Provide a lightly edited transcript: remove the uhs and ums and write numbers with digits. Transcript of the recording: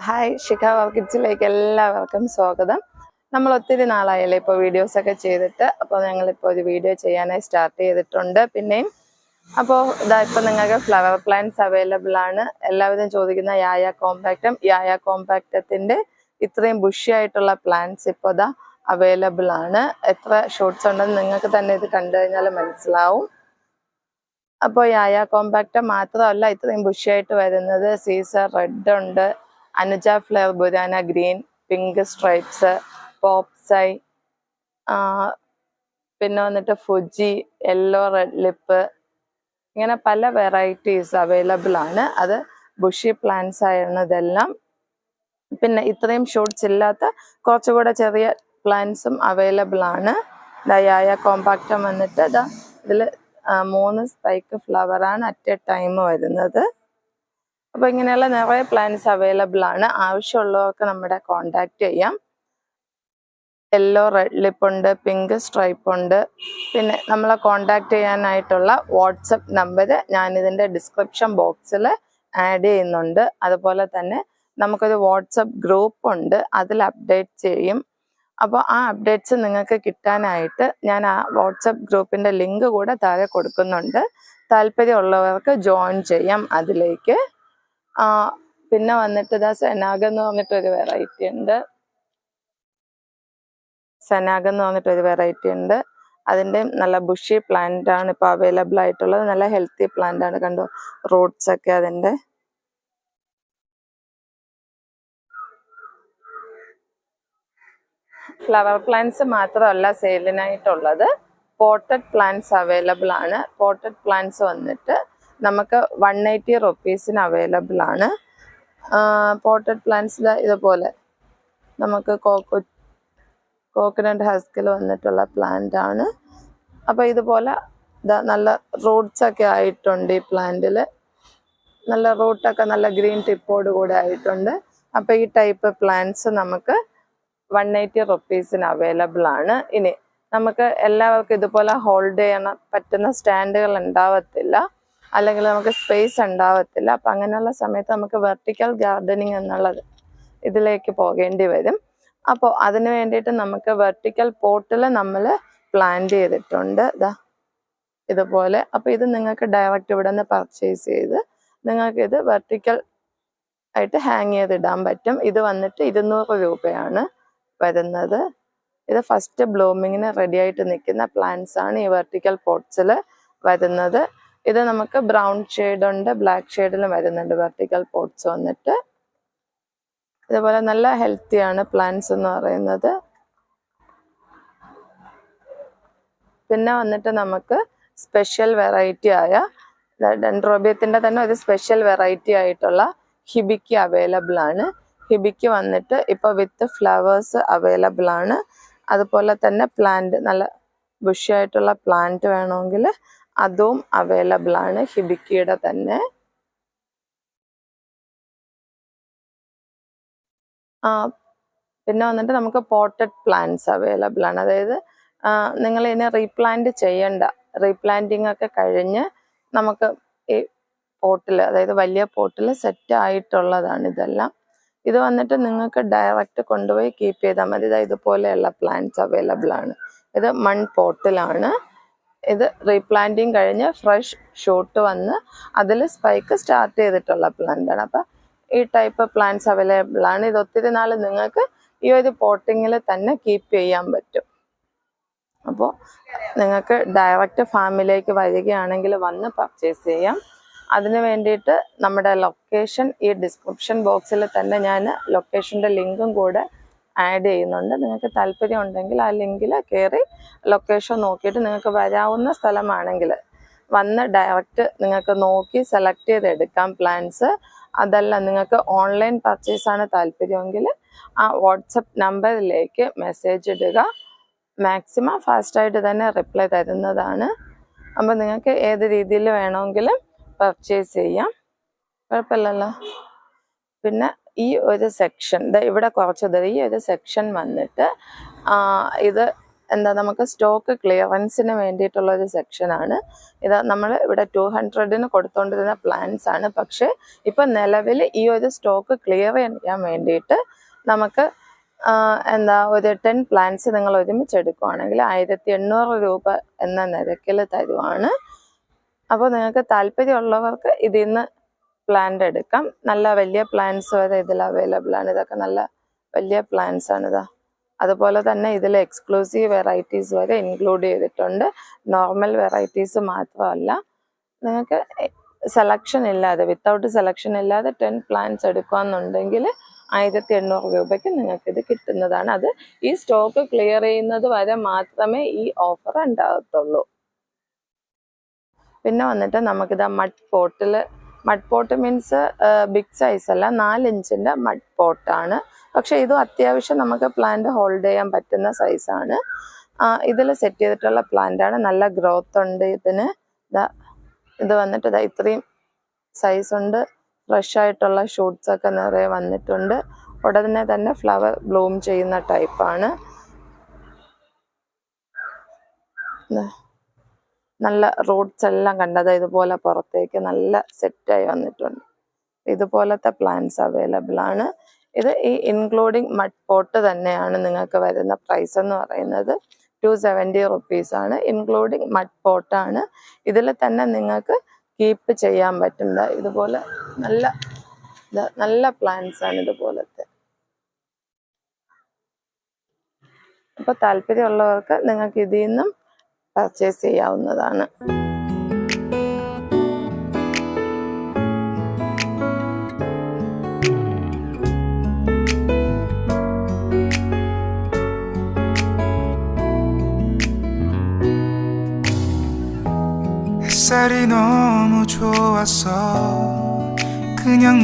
Hi Shikha വർക്കിഡ്സിലേക്ക് എല്ലാവർക്കും സ്വാഗതം. നമ്മൾ ഒത്തിരി നാളായല്ലേ ഇപ്പോൾ വീഡിയോസൊക്കെ ചെയ്തിട്ട്. അപ്പോൾ ഞങ്ങളിപ്പോൾ ഒരു വീഡിയോ ചെയ്യാനായി സ്റ്റാർട്ട് ചെയ്തിട്ടുണ്ട് പിന്നെയും. അപ്പോൾ ഇപ്പം നിങ്ങൾക്ക് ഫ്ലവർ പ്ലാന്റ്സ് അവൈലബിൾ ആണ്. എല്ലാവരും ചോദിക്കുന്ന യായ കോമ്പാക്റ്റം, യായ കോമ്പാക്റ്റത്തിൻ്റെ ഇത്രയും ബുഷി ആയിട്ടുള്ള പ്ലാന്റ്സ് ഇപ്പോൾ അവൈലബിൾ ആണ്. എത്ര ഷൂട്ട്സ് ഉണ്ടെന്ന് നിങ്ങൾക്ക് തന്നെ ഇത് കണ്ടു കഴിഞ്ഞാൽ മനസ്സിലാവും. അപ്പോൾ യായ കോമ്പാക്റ്റം മാത്രമല്ല ഇത്രയും ബുഷിയായിട്ട് വരുന്നത് സീസർ റെഡ് ഉണ്ട്, അനുജ ഫ്ലവർ ബുരാന ഗ്രീൻ, പിങ്ക് സ്ട്രൈപ്സ്, പോപ്സൈ, പിന്നെ വന്നിട്ട് ഫുജി, യെല്ലോ റെഡ് ലിപ്പ്, ഇങ്ങനെ പല വെറൈറ്റീസ് അവൈലബിൾ ആണ്. അത് ബുഷി പ്ലാന്റ്സ് ആയിരുന്നു ഇതെല്ലാം. പിന്നെ ഇത്രയും ഷൂട്ട്സ് ഇല്ലാത്ത കുറച്ചുകൂടെ ചെറിയ പ്ലാന്റ്സും അവൈലബിൾ ആണ്. യായ കോമ്പാക്റ്റം വന്നിട്ട് ഇതിൽ 3 സ്പൈക്ക് ഫ്ലവറാണ് അറ്റ് എ ടൈം വരുന്നത്. അപ്പോൾ ഇങ്ങനെയുള്ള നിറയെ പ്ലാന്റ്സ് അവൈലബിൾ ആണ്. ആവശ്യമുള്ളവർക്ക് നമ്മുടെ കോണ്ടാക്ട് ചെയ്യാം. യെല്ലോ റെഡ് ലിപ്പ് ഉണ്ട്, പിങ്ക് സ്ട്രൈപ്പ് ഉണ്ട്. പിന്നെ നമ്മളെ കോണ്ടാക്ട് ചെയ്യാനായിട്ടുള്ള വാട്സപ്പ് നമ്പർ ഞാനിതിൻ്റെ ഡിസ്ക്രിപ്ഷൻ ബോക്സിൽ ആഡ് ചെയ്യുന്നുണ്ട്. അതുപോലെ തന്നെ നമുക്കൊരു വാട്സപ്പ് ഗ്രൂപ്പ് ഉണ്ട്, അതിൽ അപ്ഡേറ്റ് ചെയ്യും. അപ്പോൾ ആ അപ്ഡേറ്റ്സ് നിങ്ങൾക്ക് കിട്ടാനായിട്ട് ഞാൻ ആ വാട്സപ്പ് ഗ്രൂപ്പിൻ്റെ ലിങ്ക് കൂടെ താഴെ കൊടുക്കുന്നുണ്ട്. താല്പര്യമുള്ളവർക്ക് ജോയിൻ ചെയ്യാം അതിലേക്ക്. പിന്നെ വന്നിട്ട് സെനാഗ് എന്ന് പറഞ്ഞിട്ടൊരു വെറൈറ്റി ഉണ്ട്. സെനാഗ് എന്ന് പറഞ്ഞിട്ടൊരു വെറൈറ്റി ഉണ്ട്. അതിൻ്റെ നല്ല ബുഷി പ്ലാന്റ് ആണ് ഇപ്പോൾ അവൈലബിൾ ആയിട്ടുള്ളത്. നല്ല ഹെൽത്തി പ്ലാന്റ് ആണ്. കണ്ടോ റൂട്ട്സ് ഒക്കെ അതിൻ്റെ. ഫ്ലവർ പ്ലാന്റ്സ് മാത്രമല്ല സെയിലിനായിട്ടുള്ളത്, പോട്ടഡ് പ്ലാന്റ്സ് അവൈലബിൾ ആണ്. പോട്ടഡ് പ്ലാന്റ്സ് വന്നിട്ട് നമുക്ക് 180 റുപ്പീസിന് അവൈലബിൾ ആണ്. പോട്ടഡ് പ്ലാന്റ്സ് ഇതുപോലെ നമുക്ക് കോക്കനട്ട് ഹസ്കിൽ വന്നിട്ടുള്ള പ്ലാന്റ് ആണ്. അപ്പോൾ ഇതുപോലെ നല്ല റൂട്ട്സ് ഒക്കെ ആയിട്ടുണ്ട് ഈ പ്ലാന്റിൽ. നല്ല റൂട്ടൊക്കെ നല്ല ഗ്രീൻ ടിപ്പോട് കൂടെ ആയിട്ടുണ്ട്. അപ്പോൾ ഈ ടൈപ്പ് പ്ലാന്റ്സ് നമുക്ക് 180 റുപ്പീസിന് അവൈലബിൾ ആണ്. ഇനി നമുക്ക് എല്ലാവർക്കും ഇതുപോലെ ഹോൾഡ് ചെയ്യാൻ പറ്റുന്ന സ്റ്റാൻഡുകൾ ഉണ്ടാവത്തില്ല, അല്ലെങ്കിൽ നമുക്ക് സ്പേസ് ഉണ്ടാവത്തില്ല. അപ്പം അങ്ങനെയുള്ള സമയത്ത് നമുക്ക് വെർട്ടിക്കൽ ഗാർഡനിങ് എന്നുള്ളത് ഇതിലേക്ക് പോകേണ്ടി വരും. അപ്പോൾ അതിന് വേണ്ടിയിട്ട് നമുക്ക് വെർട്ടിക്കൽ പോട്ടിൽ നമ്മൾ പ്ലാന്റ് ചെയ്തിട്ടുണ്ട് ഇതുപോലെ. അപ്പോൾ ഇത് നിങ്ങൾക്ക് ഡയറക്റ്റ് ഇവിടെ നിന്ന് പർച്ചേസ് ചെയ്ത് നിങ്ങൾക്കിത് വെർട്ടിക്കൽ ആയിട്ട് ഹാങ് ചെയ്തിടാൻ പറ്റും. ഇത് വന്നിട്ട് 200 രൂപയാണ് വരുന്നത്. ഇത് ഫസ്റ്റ് ബ്ലൂമിങ്ങിന് റെഡി ആയിട്ട് നിൽക്കുന്ന പ്ലാന്റ്സ് ആണ് ഈ വെർട്ടിക്കൽ പോട്ട്സിൽ വരുന്നത്. ഇത് നമുക്ക് ബ്രൗൺ ഷെയ്ഡ് ഉണ്ട്, ബ്ലാക്ക് ഷെയ്ഡിലും വരുന്നുണ്ട് വെർട്ടിക്കൽ പോട്ട്സ് വന്നിട്ട്. ഇതുപോലെ നല്ല ഹെൽത്തിയാണ് പ്ലാന്റ്സ് എന്ന് പറയുന്നത്. പിന്നെ വന്നിട്ട് നമുക്ക് സ്പെഷ്യൽ വെറൈറ്റി ആയ ഡെൻഡ്രോബിയത്തിൻ്റെ തന്നെ ഒരു സ്പെഷ്യൽ വെറൈറ്റി ആയിട്ടുള്ള ഹിബിക്കി അവൈലബിൾ ആണ്. ഹിബിക്ക് വന്നിട്ട് ഇപ്പോൾ വിത്ത് ഫ്ലവേഴ്സ് അവൈലബിൾ ആണ്. അതുപോലെ തന്നെ പ്ലാന്റ് നല്ല ബുഷി ആയിട്ടുള്ള പ്ലാന്റ് വേണമെങ്കിൽ അതും അവൈലബിൾ ആണ് ഹിബിക്കിയുടെ തന്നെ. പിന്നെ വന്നിട്ട് നമുക്ക് പോട്ടഡ് പ്ലാന്റ്സ് അവൈലബിൾ ആണ്. അതായത് നിങ്ങൾ ഇതിനെ റീപ്ലാന്റ് ചെയ്യണ്ട, റീപ്ലാന്റിങ് ഒക്കെ കഴിഞ്ഞ് നമുക്ക് ഈ പോട്ടിൽ, അതായത് വലിയ പോട്ടിൽ സെറ്റ് ആയിട്ടുള്ളതാണ് ഇതെല്ലാം. ഇത് വന്നിട്ട് നിങ്ങൾക്ക് ഡയറക്റ്റ് കൊണ്ടുപോയി കീപ്പ് ചെയ്താൽ മതി. ഇതുപോലെയുള്ള പ്ലാന്റ്സ് അവൈലബിൾ ആണ്. ഇത് മൺ പോട്ടിലാണ്. ഇത് റീപ്ലാന്റിങ് കഴിഞ്ഞ് ഫ്രഷ് ഷൂട്ട് വന്ന് അതിൽ സ്പൈക്ക് സ്റ്റാർട്ട് ചെയ്തിട്ടുള്ള പ്ലാന്റ് ആണ്. അപ്പം ഈ ടൈപ്പ് പ്ലാന്റ്സ് അവൈലബിൾ ആണ്. ഇത് ഒത്തിരി നാൾ നിങ്ങൾക്ക് ഈ ഒരു പോട്ടിങ്ങിൽ തന്നെ കീപ്പ് ചെയ്യാൻ പറ്റും. അപ്പോൾ നിങ്ങൾക്ക് ഡയറക്റ്റ് ഫാമിലേക്ക് വരികയാണെങ്കിൽ വന്ന് പർച്ചേസ് ചെയ്യാം. അതിന് വേണ്ടിയിട്ട് നമ്മുടെ ലൊക്കേഷൻ ഈ ഡിസ്ക്രിപ്ഷൻ ബോക്സിൽ തന്നെ ഞാൻ ലൊക്കേഷൻ്റെ ലിങ്കും കൂടെ ആഡ് ചെയ്യുന്നുണ്ട്. നിങ്ങൾക്ക് താല്പര്യം ഉണ്ടെങ്കിൽ ആ ലിങ്കിൽ കയറി ലൊക്കേഷൻ നോക്കിയിട്ട് നിങ്ങൾക്ക് വരാവുന്ന സ്ഥലമാണെങ്കിൽ വന്ന് ഡയറക്റ്റ് നിങ്ങൾക്ക് നോക്കി സെലക്ട് ചെയ്തെടുക്കാം പ്ലാന്റ്സ്. അതല്ല നിങ്ങൾക്ക് ഓൺലൈൻ പർച്ചേസാണ് താല്പര്യമെങ്കിൽ ആ വാട്സപ്പ് നമ്പറിലേക്ക് മെസ്സേജ് ഇടുക. മാക്സിമം ഫാസ്റ്റായിട്ട് തന്നെ റിപ്ലൈ തരുന്നതാണ്. അപ്പോൾ നിങ്ങൾക്ക് ഏത് രീതിയിൽ വേണമെങ്കിലും പർച്ചേസ് ചെയ്യാം, കുഴപ്പമില്ലല്ലോ. പിന്നെ ഈ ഒരു സെക്ഷൻ ഇവിടെ കുറച്ചത്, ഈ ഒരു സെക്ഷൻ വന്നിട്ട് ഇത് എന്താ നമുക്ക് സ്റ്റോക്ക് ക്ലിയറൻസിന് വേണ്ടിയിട്ടുള്ള ഒരു സെക്ഷനാണ് ഇത്. നമ്മൾ ഇവിടെ 200-ന് കൊടുത്തുകൊണ്ടിരുന്ന പ്ലാൻസ് ആണ്. പക്ഷേ ഇപ്പം നിലവിൽ ഈ ഒരു സ്റ്റോക്ക് ക്ലിയർ ചെയ്യാൻ വേണ്ടിയിട്ട് നമുക്ക് ഒരു 10 പ്ലാൻസ് നിങ്ങൾ ഒരുമിച്ച് എടുക്കുകയാണെങ്കിൽ 1800 രൂപ എന്ന നിരക്കിൽ തരുവാണ്. അപ്പോൾ നിങ്ങൾക്ക് താല്പര്യമുള്ളവർക്ക് ഇതിൽ നിന്ന് പ്ലാന്റ് എടുക്കാം. നല്ല വലിയ പ്ലാൻസ് വരെ ഇതിൽ അവൈലബിൾ ആണ്. ഇതൊക്കെ നല്ല വലിയ പ്ലാൻസ് ആണിതാ. അതുപോലെ തന്നെ ഇതിൽ എക്സ്ക്ലൂസീവ് വെറൈറ്റീസ് വരെ ഇൻക്ലൂഡ് ചെയ്തിട്ടുണ്ട്. നോർമൽ വെറൈറ്റീസ് മാത്രമല്ല, നിങ്ങൾക്ക് സെലക്ഷൻ ഇല്ലാതെ വിത്തൗട്ട് സെലക്ഷൻ ഇല്ലാതെ 10 പ്ലാൻസ് എടുക്കുകയെന്നുണ്ടെങ്കിൽ 1800 രൂപയ്ക്ക് നിങ്ങൾക്കിത് കിട്ടുന്നതാണ്. അത് ഈ സ്റ്റോക്ക് ക്ലിയർ ചെയ്യുന്നത് വരെ മാത്രമേ ഈ ഓഫർ ഉണ്ടാകത്തുള്ളൂ. പിന്നെ വന്നിട്ട് നമുക്കിത് mud pot means big size അല്ല, 4 ഇഞ്ചിൻ്റെ മഡ് പോട്ടാണ്. പക്ഷെ ഇതും അത്യാവശ്യം നമുക്ക് പ്ലാന്റ് ഹോൾഡ് ചെയ്യാൻ പറ്റുന്ന സൈസാണ്. ഇതിൽ സെറ്റ് ചെയ്തിട്ടുള്ള പ്ലാന്റാണ്. നല്ല ഗ്രോത്ത് ഉണ്ട് ഇതിന്. ഇത് വന്നിട്ട് ഇത്രയും സൈസ് ഉണ്ട്. ഫ്രഷ് ആയിട്ടുള്ള ഷൂട്ട്സ് ഒക്കെ നിറയെ വന്നിട്ടുണ്ട്. ഉടനെ തന്നെ ഫ്ലവർ ബ്ലൂം ചെയ്യുന്ന ടൈപ്പാണ്. നല്ല റൂട്ട്സ് എല്ലാം കണ്ടത് ഇതുപോലെ പുറത്തേക്ക് നല്ല സെറ്റായി വന്നിട്ടുണ്ട്. ഇതുപോലത്തെ പ്ലാന്റ്സ് അവൈലബിൾ ആണ്. ഇത് ഈ ഇൻക്ലൂഡിങ് മഡ് പോട്ട് തന്നെയാണ് നിങ്ങൾക്ക് വരുന്ന പ്രൈസ് എന്ന് പറയുന്നത്. 270 റുപ്പീസ് ആണ്. ഇൻക്ലൂഡിങ് മഡ് പോട്ടാണ്. ഇതിൽ തന്നെ നിങ്ങൾക്ക് കീപ്പ് ചെയ്യാൻ പറ്റും. ഇതുപോലെ നല്ല പ്ലാന്റ്സ് ആണ് ഇതുപോലത്തെ. അപ്പോൾ താല്പര്യമുള്ളവർക്ക് നിങ്ങൾക്ക് ഇതിൽ നിന്നും പർച്ചേസ് ചെയ്യാവുന്നതാണ്. 햇살이 너무 좋았어. 그냥